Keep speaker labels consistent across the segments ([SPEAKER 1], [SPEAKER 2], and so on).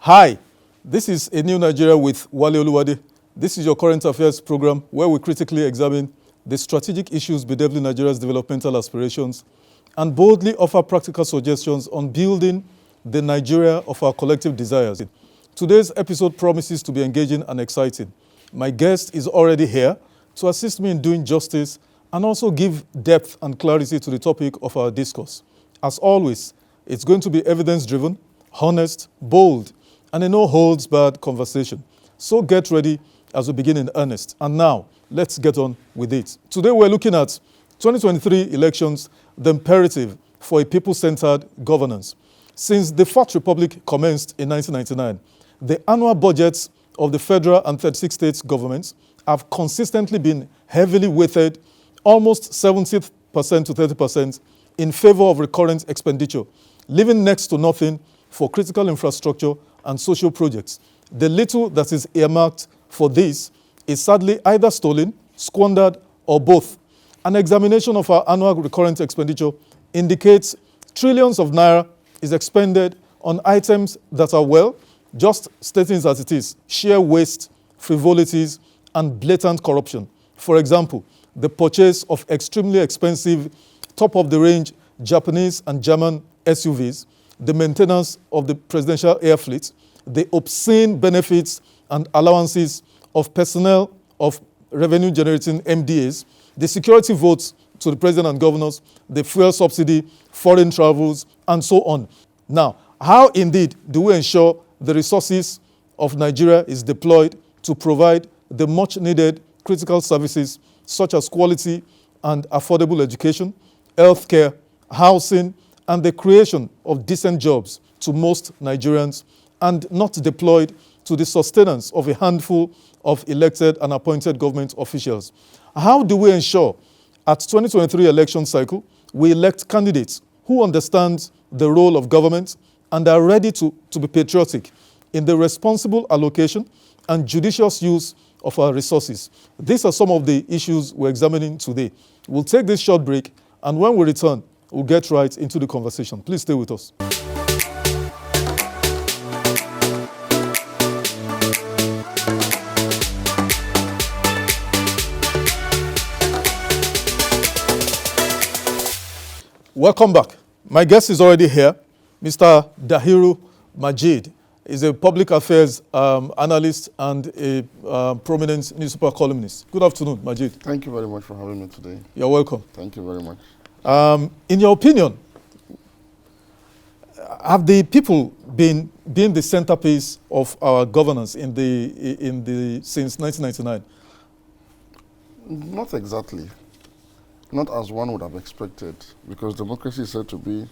[SPEAKER 1] Hi, this is A New Nigeria with Wale Oluwade. This is your current affairs program where we critically examine the strategic issues bedeviling Nigeria's developmental aspirations and boldly offer practical suggestions on building the Nigeria of our collective desires. Today's episode promises to be engaging and exciting. My guest is already here to assist me in doing justice and also give depth and clarity to the topic of our discourse. As always, it's going to be evidence-driven, honest, bold, and a no-holds-barred conversation. So get ready as we begin in earnest. And now, let's get on with it. Today we're looking at 2023 elections, the imperative for a people-centered governance. Since the Fourth Republic commenced in 1999, the annual budgets of the federal and 36 states governments have consistently been heavily weighted, almost 70% to 30%, in favor of recurrent expenditure, leaving next to nothing for critical infrastructure and social projects. The little that is earmarked for this is sadly either stolen, squandered, or both. An examination of our annual recurrent expenditure indicates trillions of naira is expended on items that are, well, just stating as it is, sheer waste, frivolities, and blatant corruption. For example, the purchase of extremely expensive, top-of-the-range Japanese and German SUVs, the maintenance of the Presidential Airfleet, the obscene benefits and allowances of personnel of revenue-generating MDAs, the security votes to the president and governors, the fuel subsidy, foreign travels, and so on. Now, how indeed do we ensure the resources of Nigeria is deployed to provide the much-needed critical services such as quality and affordable education, healthcare, housing, and the creation of decent jobs to most Nigerians, and not deployed to the sustenance of a handful of elected and appointed government officials? How do we ensure at 2023 election cycle we elect candidates who understand the role of government and are ready to be patriotic in the responsible allocation and judicious use of our resources? These are some of the issues we're examining today. We'll take this short break, and when we return, we'll get right into the conversation. Please stay with us. Welcome back. My guest is already here, Mr. Dahiru Majid. He's a public affairs analyst and a prominent newspaper columnist. Good afternoon, Majid.
[SPEAKER 2] Thank you very much for having me today.
[SPEAKER 1] You're welcome.
[SPEAKER 2] Thank you very much.
[SPEAKER 1] In your opinion, have the people been the centerpiece of our governance since 1999?
[SPEAKER 2] Not exactly. Not as one would have expected, because democracy is said to be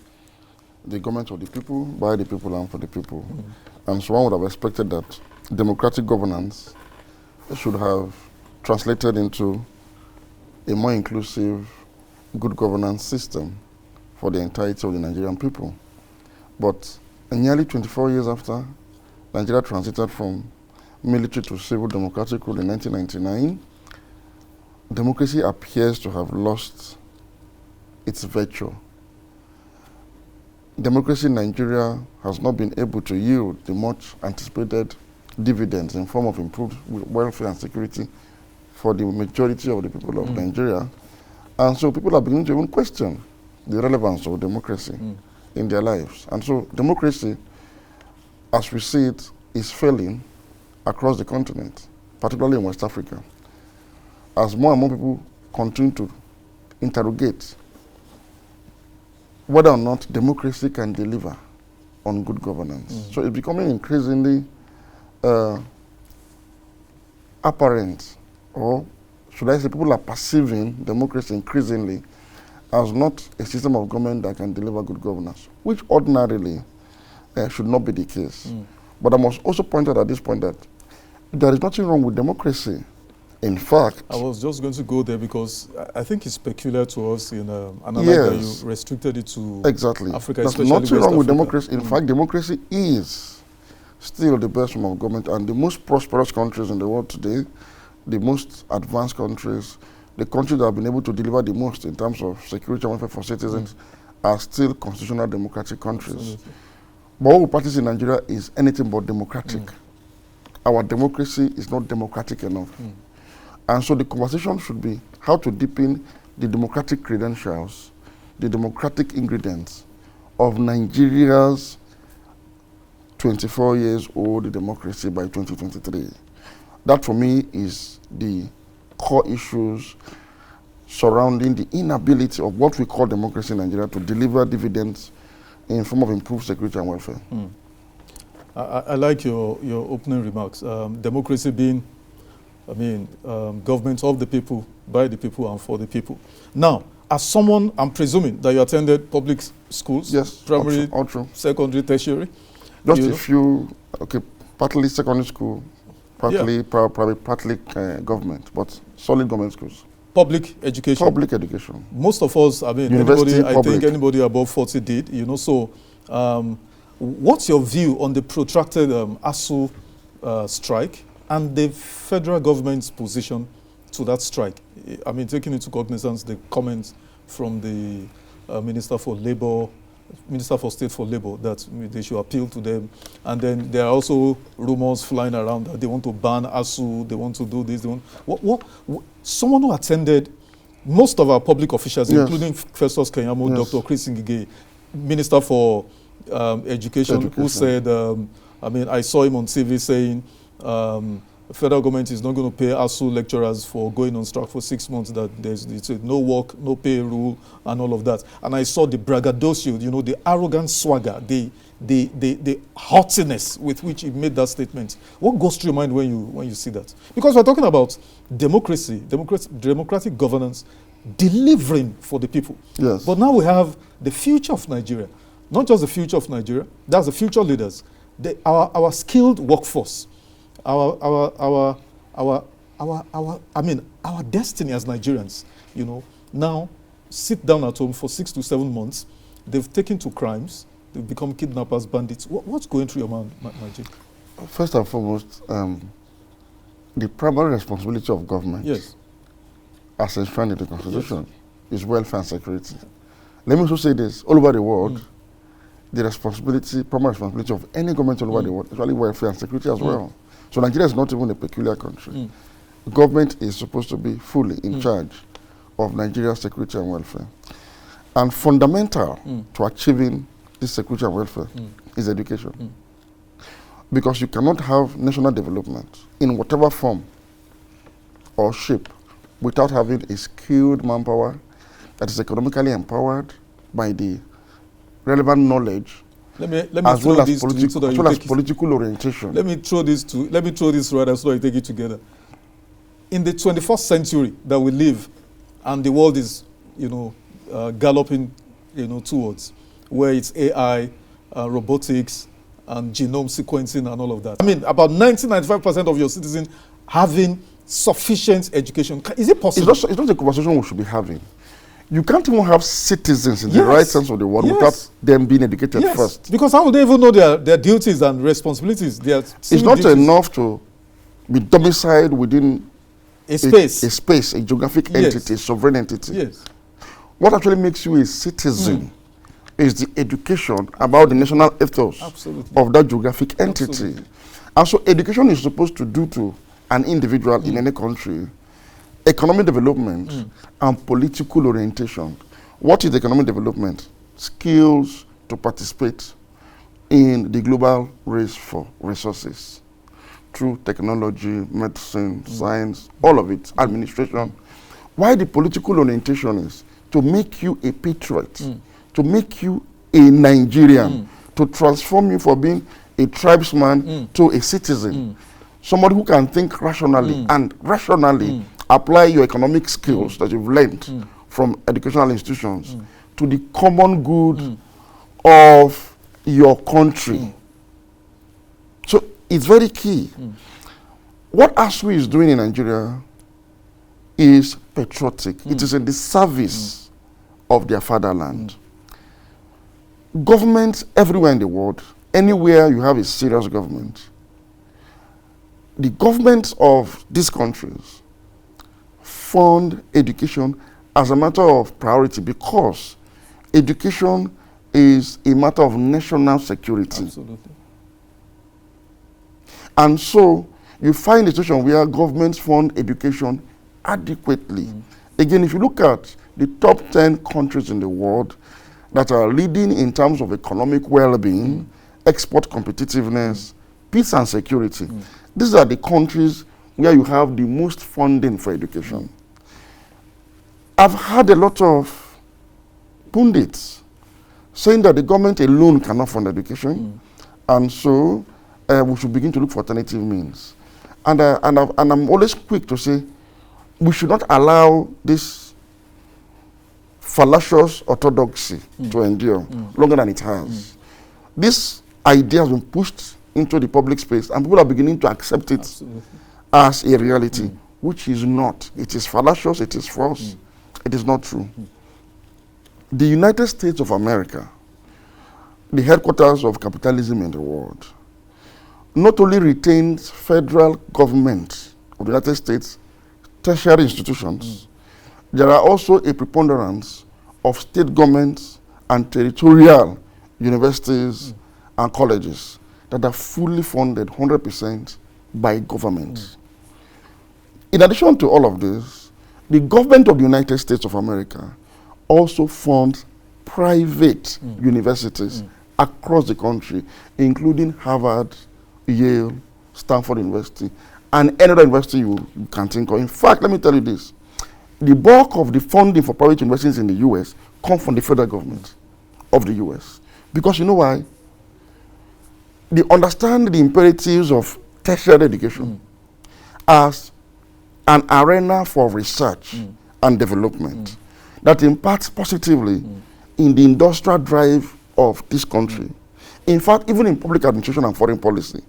[SPEAKER 2] the government of the people, by the people, and for the people. Mm-hmm. And so one would have expected that democratic governance should have translated into a more inclusive, good governance system for the entirety of the Nigerian people. But nearly 24 years after Nigeria transited from military to civil democratic rule in 1999, democracy appears to have lost its virtue. Democracy in Nigeria has not been able to yield the much anticipated dividends in form of improved welfare and security for the majority of the people of Nigeria. And so people are beginning to even question the relevance of democracy in their lives. And so democracy, as we see it, is failing across the continent, particularly in West Africa, as more and more people continue to interrogate whether or not democracy can deliver on good governance. So it's becoming increasingly apparent, or should I say people are perceiving democracy increasingly as not a system of government that can deliver good governance, which ordinarily should not be the case. But I must also point out at this point that there is nothing wrong with democracy. In fact,
[SPEAKER 1] I was just going to go there because I think it's peculiar to us in America that you restricted it to Africa.
[SPEAKER 2] There's nothing wrong with democracy. In fact, democracy is still the best form of government, and the most prosperous countries in the world today, the most advanced countries, the countries that have been able to deliver the most in terms of security and welfare for citizens, are still constitutional democratic countries. Absolutely. But what we practice in Nigeria is anything but democratic. Our democracy is not democratic enough. And so the conversation should be how to deepen the democratic credentials, the democratic ingredients of Nigeria's 24 years old democracy by 2023. That for me is the core issues surrounding the inability of what we call democracy in Nigeria to deliver dividends in form of improved security and welfare.
[SPEAKER 1] I like your opening remarks. Democracy being, government of the people, by the people, and for the people. Now, as someone, I'm presuming that you attended public schools,
[SPEAKER 2] Yes,
[SPEAKER 1] primary,
[SPEAKER 2] all true.
[SPEAKER 1] secondary, tertiary.
[SPEAKER 2] Just a few, partly secondary school, partly private, partly government, but solid government schools.
[SPEAKER 1] Public education.
[SPEAKER 2] Public education.
[SPEAKER 1] Most of us,
[SPEAKER 2] University,
[SPEAKER 1] I think anybody above 40 did, so what's your view on the protracted ASU strike and the federal government's position to that strike? Taking into cognizance the comments from the Minister for State for Labor that they should appeal to them. And then there are also rumors flying around that they want to ban ASU, they want to do this. Someone who attended, most of our public officials, including Festus Keyamo, Dr. Chris Ngige, Minister for Education, who said, I saw him on TV saying, the federal government is not going to pay ASU lecturers for going on strike for 6 months, that it's no work, no pay rule, and all of that. And I saw the braggadocio, the arrogant swagger, the haughtiness with which he made that statement. What goes through your mind when you see that? Because we're talking about democracy, democratic governance, delivering for the people.
[SPEAKER 2] Yes.
[SPEAKER 1] But now we have the future of Nigeria. Not just the future of Nigeria, that's the future leaders. Our skilled workforce. Our destiny as Nigerians, now sit down at home for 6 to 7 months. They've taken to crimes. They've become kidnappers, bandits. What's going through your mind, Majid?
[SPEAKER 2] First and foremost, the primary responsibility of government, as enshrined in the Constitution, is welfare and security. Let me also say this: all over the world, the primary responsibility of any government all over the world is really welfare and security as well. So Nigeria is not even a peculiar country. The government is supposed to be fully in charge of Nigeria's security and welfare. And fundamental to achieving this security and welfare is education. Because you cannot have national development in whatever form or shape without having a skilled manpower that is economically empowered by the relevant knowledge,
[SPEAKER 1] let me
[SPEAKER 2] as well as,
[SPEAKER 1] political
[SPEAKER 2] orientation.
[SPEAKER 1] Let me throw this right so I take it together. In the 21st century that we live, and the world is, galloping, towards, where it's AI, robotics, and genome sequencing and all of that. About 90-95% of your citizens having sufficient education. Is it possible?
[SPEAKER 2] It's not a conversation we should be having. You can't even have citizens in the right sense of the word without them being educated first.
[SPEAKER 1] Because how would they even know their duties and responsibilities? It's
[SPEAKER 2] not enough to be domiciled within
[SPEAKER 1] a space,
[SPEAKER 2] a geographic entity, a sovereign entity.
[SPEAKER 1] Yes.
[SPEAKER 2] What actually makes you a citizen is the education about the national ethos of that geographic entity. Absolutely. And so education is supposed to do to an individual in any country economic development and political orientation. What is economic development? Skills to participate in the global race for resources through technology, medicine, science, all of it, administration. Why the political orientation is to make you a patriot, to make you a Nigerian, to transform you from being a tribesman to a citizen. Somebody who can think rationally and rationally apply your economic skills that you've learned from educational institutions to the common good of your country. So it's very key. What ASU is doing in Nigeria is patriotic. It is in the service of their fatherland. Governments everywhere in the world, anywhere you have a serious government, the governments of these countries fund education as a matter of priority because education is a matter of national security.
[SPEAKER 1] Absolutely.
[SPEAKER 2] And so you find a situation where governments fund education adequately. Again, if you look at the top 10 countries in the world that are leading in terms of economic well-being, export competitiveness, peace and security, these are the countries where you have the most funding for education. I've had a lot of pundits saying that the government alone cannot fund education, and so we should begin to look for alternative means. And I'm always quick to say we should not allow this fallacious orthodoxy to endure longer than it has. This idea has been pushed into the public space, and people are beginning to accept it as a reality, which is not. It is fallacious, it is false, it is not true. The United States of America, the headquarters of capitalism in the world, not only retains federal government of the United States tertiary institutions, there are also a preponderance of state governments and territorial universities and colleges that are fully funded 100% by government. In addition to all of this, the government of the United States of America also funds private universities across the country, including Harvard, Yale, Stanford University, and any other university you can think of. In fact, let me tell you this. The bulk of the funding for private universities in the U.S. come from the federal government of the U.S. Because you know why? They understand the imperatives of tertiary education as an arena for research and development that impacts positively in the industrial drive of this country. In fact, even in public administration and foreign policy.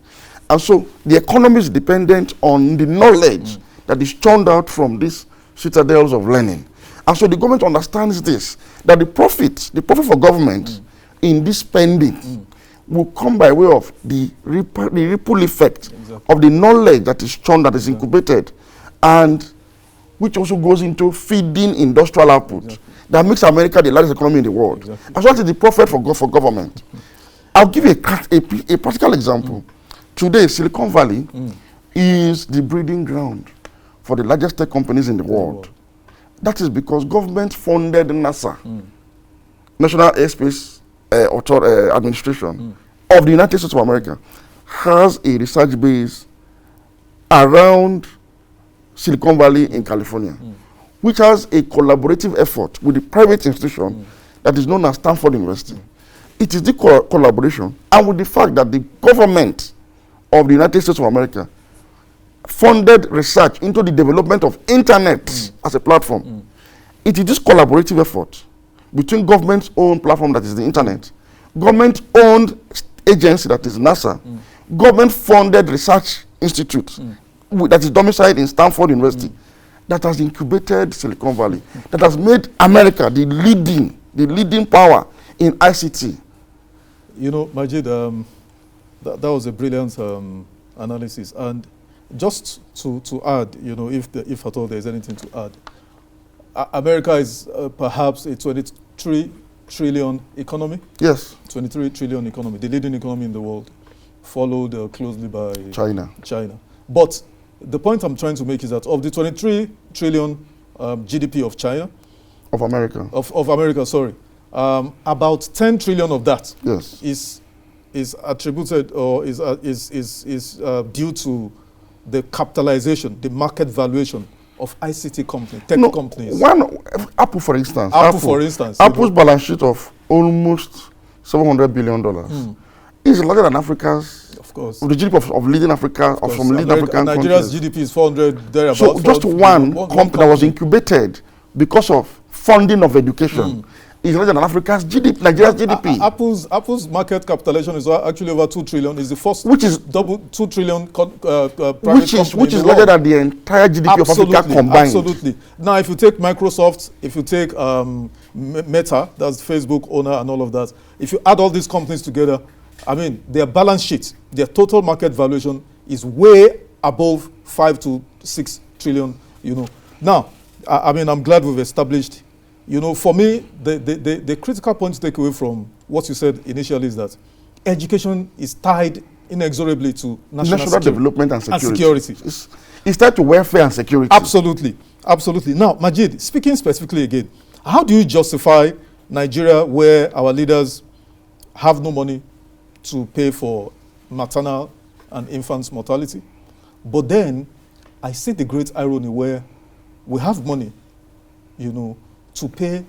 [SPEAKER 2] And so the economy is dependent on the knowledge that is churned out from these citadels of learning. And so the government understands this, that the profit for government in this spending will come by way of the ripple effect of the knowledge that is churned, that is incubated, and which also goes into feeding industrial output that makes America the largest economy in the world. As well as the profit for government. I'll give you a practical example. Today, Silicon Valley is the breeding ground for the largest tech companies in the world. That is because government funded NASA, National Airspace Administration of the United States of America, has a research base around Silicon Valley in California, which has a collaborative effort with the private institution that is known as Stanford University. It is the collaboration, and with the fact that the government of the United States of America funded research into the development of internet as a platform. It is this collaborative effort between government's own platform, that is the internet, government-owned agency, that is NASA, government-funded research institute that is domiciled in Stanford University, that has incubated Silicon Valley, that has made America the leading power in ICT.
[SPEAKER 1] You know, Majid, that was a brilliant analysis. And just to add, you know, if at all there's anything to add, America is perhaps a 23 trillion economy.
[SPEAKER 2] Yes.
[SPEAKER 1] 23 trillion economy, the leading economy in the world, followed closely by
[SPEAKER 2] China.
[SPEAKER 1] But the point I'm trying to make is that of the 23 trillion GDP of China,
[SPEAKER 2] of America,
[SPEAKER 1] of America, sorry, about 10 trillion of that is attributed or is due to the capitalization, the market valuation of ICT companies, tech companies.
[SPEAKER 2] Apple, for instance.
[SPEAKER 1] Apple's
[SPEAKER 2] balance sheet of almost $700 billion is larger than Africa's.
[SPEAKER 1] Of course.
[SPEAKER 2] The GDP of leading Africa, of some leading African countries.
[SPEAKER 1] Nigeria's GDP is 400 thereabouts.
[SPEAKER 2] So just one company that was incubated because of funding of education is larger than Africa's GDP, Nigeria's GDP.
[SPEAKER 1] Apple's market capitalization is actually over 2 trillion. Is the first,
[SPEAKER 2] which is
[SPEAKER 1] double 2 trillion private
[SPEAKER 2] which is larger than the entire GDP of Africa combined.
[SPEAKER 1] Absolutely. Now, if you take Microsoft, if you take Meta, that's Facebook owner and all of that, if you add all these companies together, I mean, their balance sheet, their total market valuation is way above 5 to 6 trillion. You know. Now, I mean, I'm glad we've established You know, for me, the critical point to take away from what you said initially is that education is tied inexorably to national
[SPEAKER 2] development and security. It's tied to welfare and security.
[SPEAKER 1] Absolutely. Absolutely. Now, Majid, speaking specifically again, how do you justify Nigeria where our leaders have no money to pay for maternal and infant mortality? But then I see the great irony where we have money, you know, to pay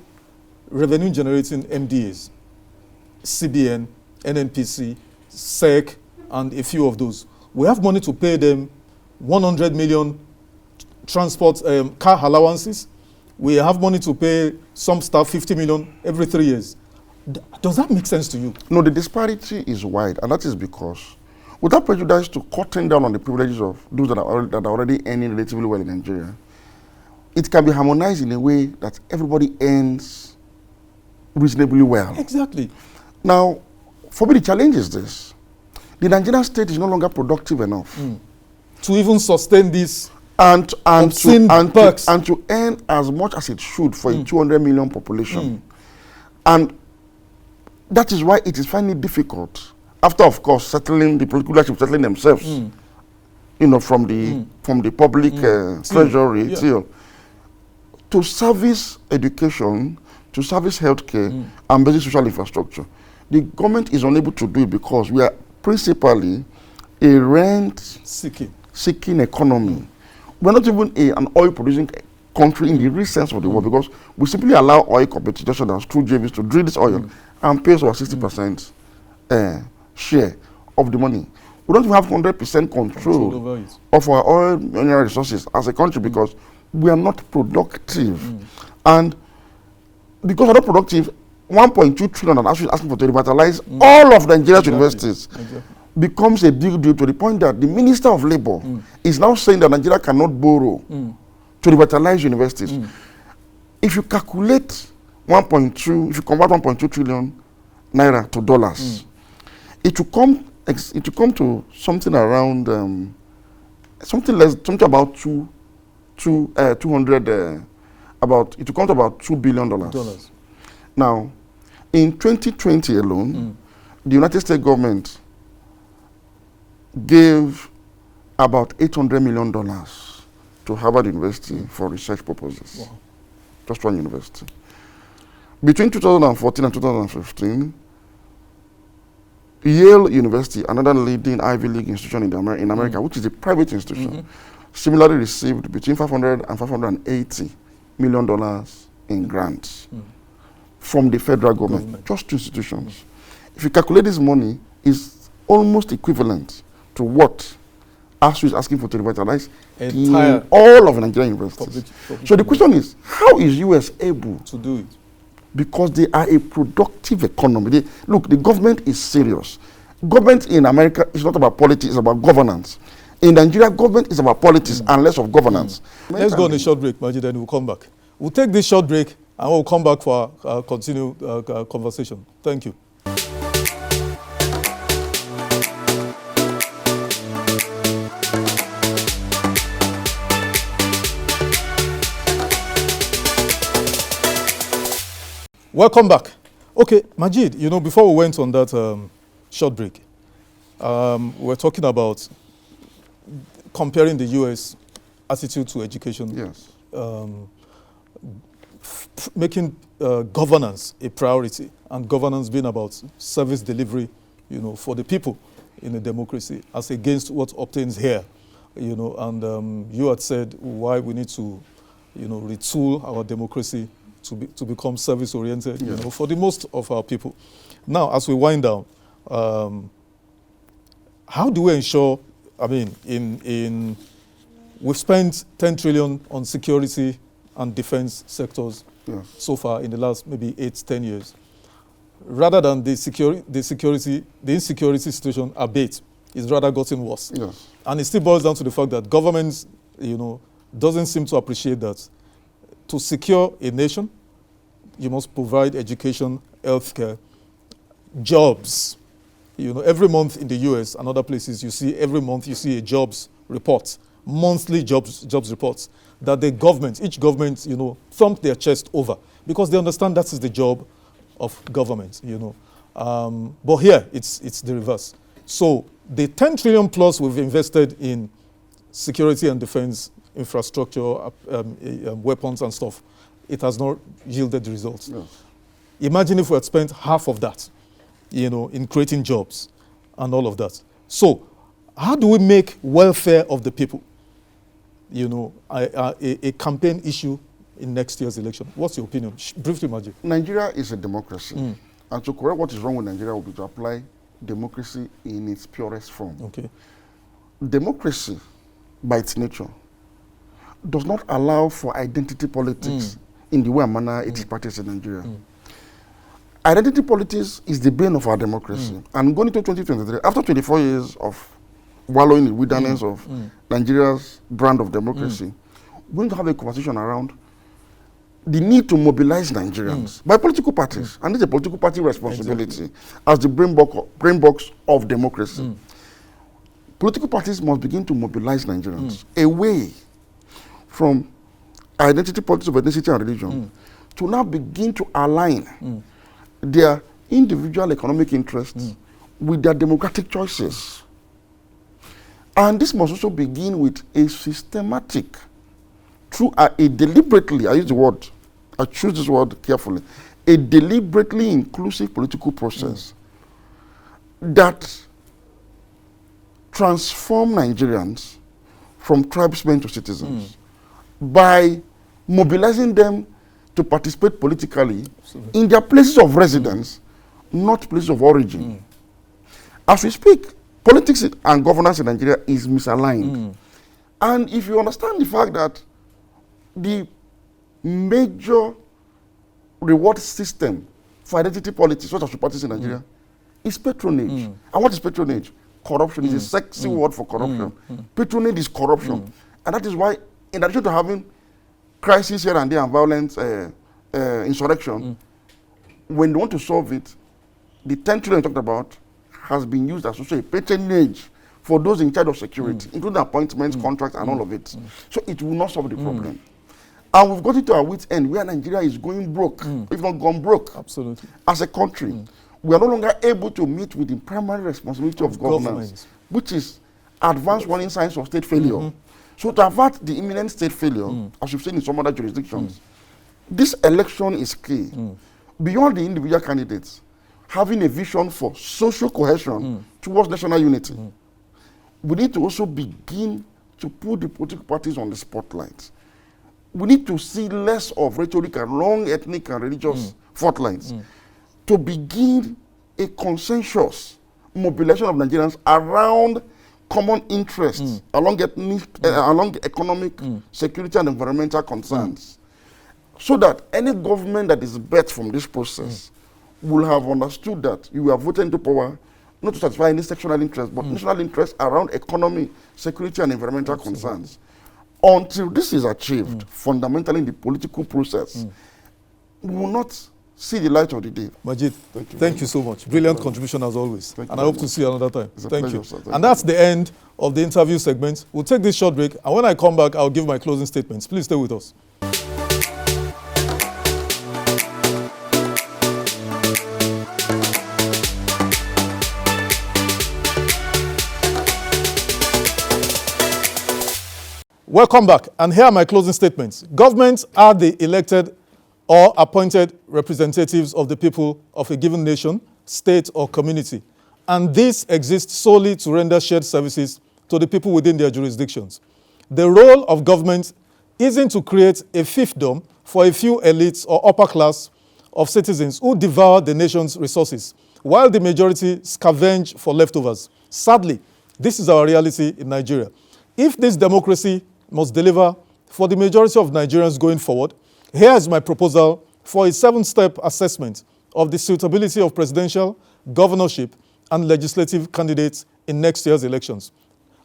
[SPEAKER 1] revenue generating MDAs, CBN, NNPC, SEC, and a few of those. We have money to pay them 100 million transport car allowances. We have money to pay some staff 50 million every 3 years. Does that make sense to you?
[SPEAKER 2] No, the disparity is wide, and that is because, without prejudice to cutting down on the privileges of those that are already earning relatively well in Nigeria, it can be harmonized in a way that everybody earns reasonably well.
[SPEAKER 1] Exactly.
[SPEAKER 2] Now, for me, the challenge is this. The Nigerian state is no longer productive enough
[SPEAKER 1] to even sustain this
[SPEAKER 2] and to
[SPEAKER 1] earn
[SPEAKER 2] as much as it should for a 200 million population. And that is why it is finding it difficult, after, of course, settling the political leadership, settling themselves, you know, from the public treasury, to service education, to service healthcare, and basic social infrastructure. The government is unable to do it because we are principally a rent-seeking economy. We're not even an oil-producing country in the real sense of the word, because we simply allow oil competitors through JVs to drill this oil and pay us our 60% share of the money. We don't even have 100% control of our oil mineral resources as a country because we are not productive. And because we're not productive, 1.2 trillion are actually asking for to revitalize all of Nigeria's universities. Becomes a big deal to the point that the Minister of Labour is now saying that Nigeria cannot borrow to revitalize universities. If you calculate 1.2, if you convert 1.2 trillion naira to dollars, it will come to something around something about it will come to about $2 billion. Now, in 2020 alone, the United States government gave about $800 million to Harvard University for research purposes. Wow. Just one university. Between 2014 and 2015, Yale University, another leading Ivy League institution in America, which is a private institution, similarly received between $500 and $580 million in grants from the federal government. Just two institutions. If you calculate this money, it's almost equivalent to what ASU is asking for to revitalize all of Nigerian universities. So the question is, how is US able
[SPEAKER 1] to do it?
[SPEAKER 2] Because they are a productive economy. Look, the government is serious. Government in America is not about politics, it's about governance. In Nigeria, government is about politics and less of governance.
[SPEAKER 1] Let's go on a short break, Majid, and we'll come back. We'll take this short break and we'll come back for our continued conversation. Thank you. Welcome back. Okay, Majid, you know, before we went on that short break, we're talking about comparing the U.S. attitude to education.
[SPEAKER 2] Yes.
[SPEAKER 1] Making governance a priority, and governance being about service delivery, you know, for the people in a democracy, as against what obtains here, you know. And you had said why we need to, you know, retool our democracy to become service-oriented, you know, for the most of our people. Now, as we wind down, how do we ensure, I mean, we've spent 10 trillion on security and defense sectors so far in the last maybe 8-10 years. Rather than the insecurity situation abate, it's rather gotten worse.
[SPEAKER 2] Yes.
[SPEAKER 1] And it still boils down to the fact that governments, you know, doesn't seem to appreciate that to secure a nation, you must provide education, healthcare, jobs. You know, every month in the US and other places, every month you see a jobs report monthly jobs reports that the government, each government, thump their chest over because they understand that is the job of government, But here, it's the reverse. So the 10 trillion plus we've invested in security and defense infrastructure, weapons and stuff, it has not yielded the results.
[SPEAKER 2] Yes.
[SPEAKER 1] Imagine if we had spent half of that, in creating jobs and all of that. So how do we make welfare of the people, a campaign issue in next year's election? What's your opinion? Briefly, Majid.
[SPEAKER 2] Nigeria is a democracy. And to correct what is wrong with Nigeria will be to apply democracy in its purest form.
[SPEAKER 1] Okay.
[SPEAKER 2] Democracy, by its nature, does not allow for identity politics in the way and manner it is practiced in Nigeria. Identity politics is the bane of our democracy. And going into 2023, after 24 years of wallowing in the wilderness of Nigeria's brand of democracy, we're going to have a conversation around the need to mobilize Nigerians by political parties. And it's a political party responsibility as the brain box of democracy. Political parties must begin to mobilize Nigerians away from identity politics of ethnicity and religion to now begin to align their individual economic interests with their democratic choices. And this must also begin with a systematic, through a deliberately, I choose this word carefully, a deliberately inclusive political process that transform Nigerians from tribesmen to citizens by mobilizing them to participate politically in their places of residence, not places of origin. As we speak, politics and governance in Nigeria is misaligned. And if you understand the fact that the major reward system for identity politics, what are parties in Nigeria, is patronage. And what is patronage? Corruption is a sexy word for corruption. Patronage is corruption. And that is why, in addition to having crisis here and there and violent insurrection, when they want to solve it, the 10 trillion talked about has been used as also a patronage for those in charge of security, including appointments, contracts, and all of it. So it will not solve the problem. And we've got it to our wit's end where Nigeria is going broke, if not gone broke.
[SPEAKER 1] Absolutely.
[SPEAKER 2] As a country, we are no longer able to meet with the primary responsibility of governance, which is advanced warning signs of state failure. So to avert the imminent state failure, as we've seen in some other jurisdictions, this election is key. Beyond the individual candidates, having a vision for social cohesion towards national unity, we need to also begin to put the political parties on the spotlight. We need to see less of rhetoric and long ethnic and religious fault lines to begin a consensus mobilization of Nigerians around common interests, along economic, security and environmental concerns, so that any government that is bet from this process will have understood that you are voted into power not to satisfy any sectional interest, but national interest around economy, security and environmental concerns. Until this is achieved, fundamentally in the political process, we will not see the light of the day.
[SPEAKER 1] Majid, thank you so much. Brilliant contribution as always. And I hope to see you another time. Thank you.
[SPEAKER 2] Sir.
[SPEAKER 1] And that's the end of the interview segment. We'll take this short break, and when I come back, I'll give my closing statements. Please stay with us. Welcome back, and here are my closing statements. Governments are the elected or appointed representatives of the people of a given nation, state, or community, and this exists solely to render shared services to the people within their jurisdictions. The role of government isn't to create a fiefdom for a few elites or upper class of citizens who devour the nation's resources, while the majority scavenge for leftovers. Sadly, this is our reality in Nigeria. If this democracy must deliver for the majority of Nigerians going forward, here is my proposal for a 7-step assessment of the suitability of presidential, governorship, and legislative candidates in next year's elections.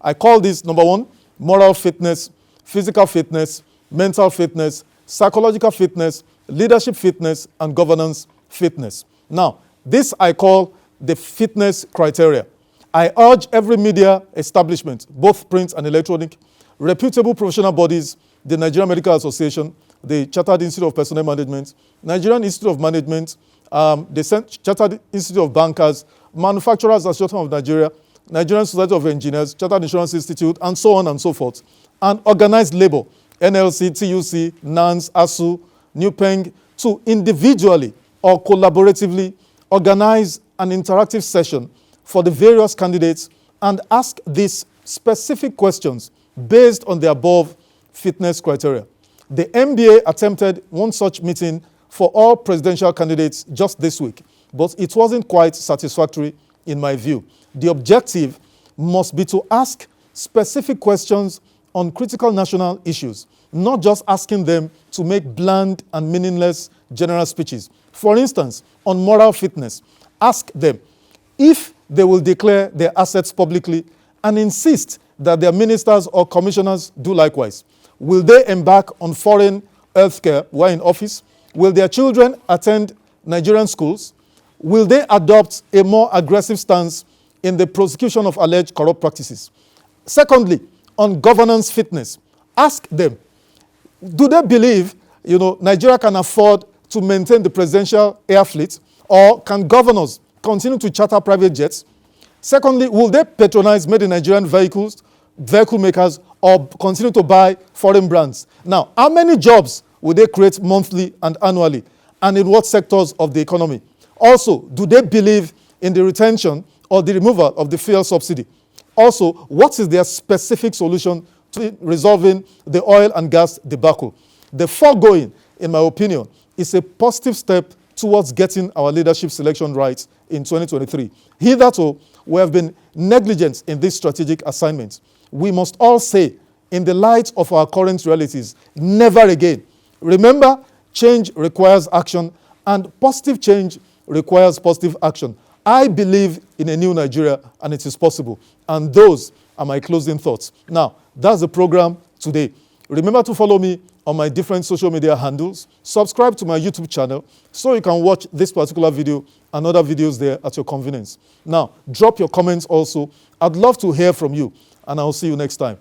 [SPEAKER 1] I call this, number 1, moral fitness, physical fitness, mental fitness, psychological fitness, leadership fitness, and governance fitness. Now, this I call the fitness criteria. I urge every media establishment, both print and electronic, reputable professional bodies, the Nigerian Medical Association, the Chartered Institute of Personnel Management, Nigerian Institute of Management, the Chartered Institute of Bankers, Manufacturers Association of Nigeria, Nigerian Society of Engineers, Chartered Insurance Institute, and so on and so forth, and organized labor, NLC, TUC, NANS, ASU, NUPENG, to individually or collaboratively organize an interactive session for the various candidates and ask these specific questions based on the above fitness criteria. The MDA attempted one such meeting for all presidential candidates just this week, but it wasn't quite satisfactory in my view. The objective must be to ask specific questions on critical national issues, not just asking them to make bland and meaningless general speeches. For instance, on moral fitness, ask them if they will declare their assets publicly and insist that their ministers or commissioners do likewise. Will they embark on foreign healthcare while in office? Will their children attend Nigerian schools? Will they adopt a more aggressive stance in the prosecution of alleged corrupt practices? Secondly, on governance fitness, ask them, do they believe Nigeria can afford to maintain the Presidential Airfleet, or can governors continue to charter private jets? Secondly, will they patronize made in Nigerian vehicle makers, or continue to buy foreign brands? Now, how many jobs will they create monthly and annually, and in what sectors of the economy? Also, do they believe in the retention or the removal of the fuel subsidy? Also, what is their specific solution to resolving the oil and gas debacle? The foregoing, in my opinion, is a positive step towards getting our leadership selection right in 2023. Hitherto, we have been negligent in this strategic assignment. We must all say, in the light of our current realities, never again. Remember, change requires action, and positive change requires positive action. I believe in a new Nigeria, and it is possible. And those are my closing thoughts. Now, that's the program today. Remember to follow me on my different social media handles. Subscribe to my YouTube channel so you can watch this particular video and other videos there at your convenience. Now, drop your comments also. I'd love to hear from you, and I'll see you next time.